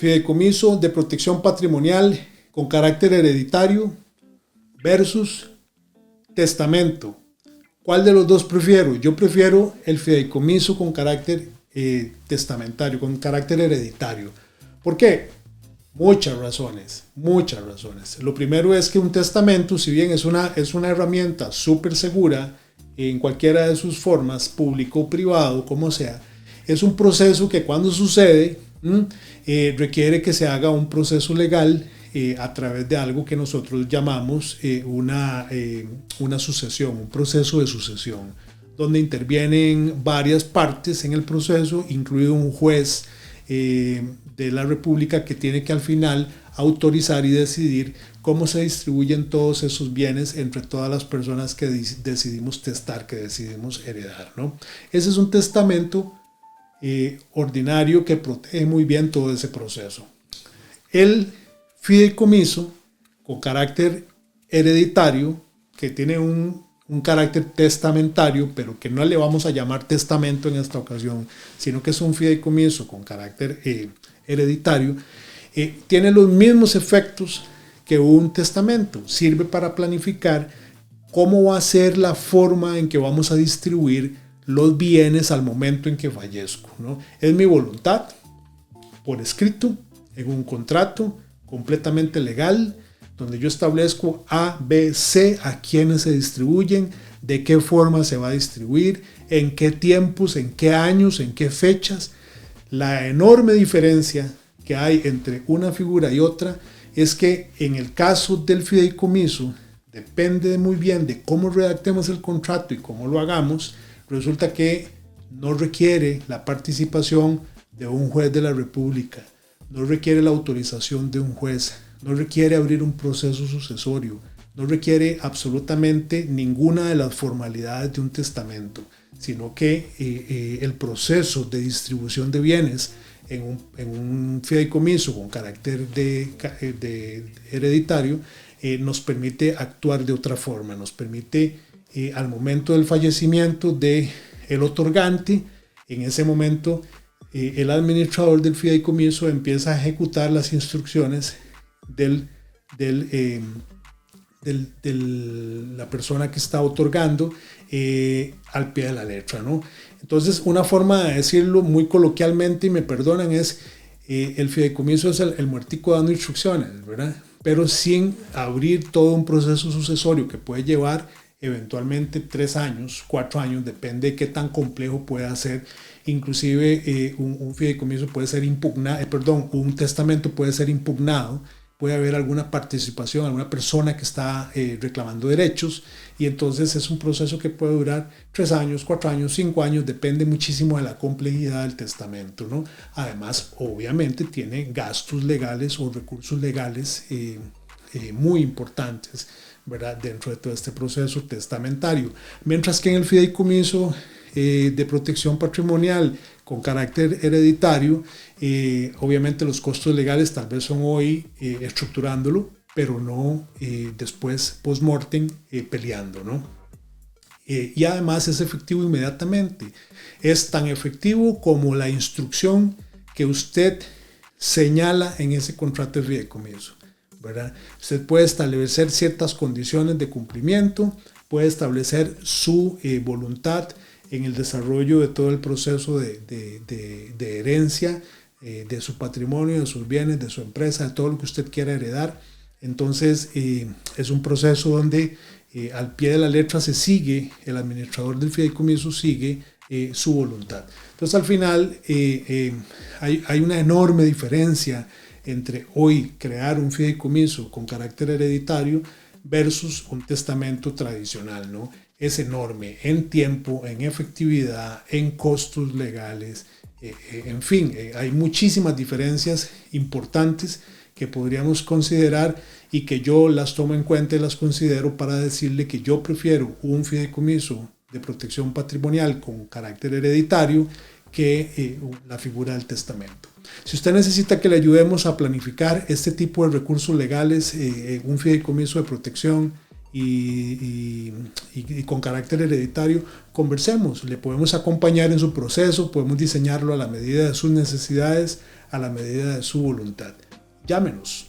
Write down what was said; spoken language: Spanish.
fideicomiso de protección patrimonial con carácter hereditario versus testamento. ¿Cuál de los dos prefiero? Yo prefiero el fideicomiso con carácter testamentario, con carácter hereditario. ¿Por qué? Muchas razones. Lo primero es que un testamento, si bien es una herramienta súper segura en cualquiera de sus formas, público o privado, como sea, es un proceso que cuando sucede requiere que se haga un proceso legal a través de algo que nosotros llamamos una sucesión, un proceso de sucesión, donde intervienen varias partes en el proceso, incluido un juez de la República que tiene que al final autorizar y decidir cómo se distribuyen todos esos bienes entre todas las personas que decidimos testar, que decidimos heredar, ¿no? Ese es un testamento ordinario que protege muy bien todo ese proceso. El fideicomiso con carácter hereditario, que tiene un carácter testamentario, pero que no le vamos a llamar testamento en esta ocasión, sino que es un fideicomiso con carácter hereditario, tiene los mismos efectos que un testamento. Sirve para planificar cómo va a ser la forma en que vamos a distribuir los bienes al momento en que fallezco, ¿no? Es mi voluntad, por escrito, en un contrato completamente legal, donde yo establezco A, B, C, a quiénes se distribuyen, de qué forma se va a distribuir, en qué tiempos, en qué años, en qué fechas. La enorme diferencia que hay entre una figura y otra es que en el caso del fideicomiso, depende muy bien de cómo redactemos el contrato y cómo lo hagamos, resulta que no requiere la participación de un juez de la República, no requiere la autorización de un juez, no requiere abrir un proceso sucesorio, no requiere absolutamente ninguna de las formalidades de un testamento, sino que el proceso de distribución de bienes en un fideicomiso con carácter de hereditario nos permite actuar de otra forma, nos permite al momento del fallecimiento del otorgante, en ese momento el administrador del fideicomiso empieza a ejecutar las instrucciones de la persona que está otorgando al pie de la letra, ¿no? Entonces, una forma de decirlo muy coloquialmente, y me perdonan, es el fideicomiso es el muertico dando instrucciones, ¿verdad? Pero sin abrir todo un proceso sucesorio que puede llevar eventualmente 3 años, 4 años, depende de qué tan complejo pueda ser. Inclusive un fideicomiso puede ser impugnado, un testamento puede ser impugnado, puede haber alguna participación, alguna persona que está reclamando derechos, y entonces es un proceso que puede durar 3 años, 4 años, 5 años, depende muchísimo de la complejidad del testamento, ¿no? Además, obviamente tiene gastos legales o recursos legales muy importantes, ¿verdad?, dentro de todo este proceso testamentario. Mientras que en el fideicomiso de protección patrimonial con carácter hereditario, obviamente los costos legales tal vez son hoy estructurándolo, pero no después post-mortem peleando, ¿no? Y además es efectivo inmediatamente. Es tan efectivo como la instrucción que usted señala en ese contrato de fideicomiso, ¿verdad? Usted puede establecer ciertas condiciones de cumplimiento, puede establecer su voluntad en el desarrollo de todo el proceso de herencia, de su patrimonio, de sus bienes, de su empresa, de todo lo que usted quiera heredar. Entonces es un proceso donde al pie de la letra se sigue, el administrador del fideicomiso sigue su voluntad. Entonces al final hay una enorme diferencia entre hoy crear un fideicomiso con carácter hereditario versus un testamento tradicional, ¿no? Es enorme en tiempo, en efectividad, en costos legales, en fin, hay muchísimas diferencias importantes que podríamos considerar y que yo las tomo en cuenta y las considero para decirle que yo prefiero un fideicomiso de protección patrimonial con carácter hereditario que la figura del testamento. Si usted necesita que le ayudemos a planificar este tipo de recursos legales, un fideicomiso de protección y con carácter hereditario, conversemos. Le podemos acompañar en su proceso, podemos diseñarlo a la medida de sus necesidades. a la medida de su voluntad. Llámenos.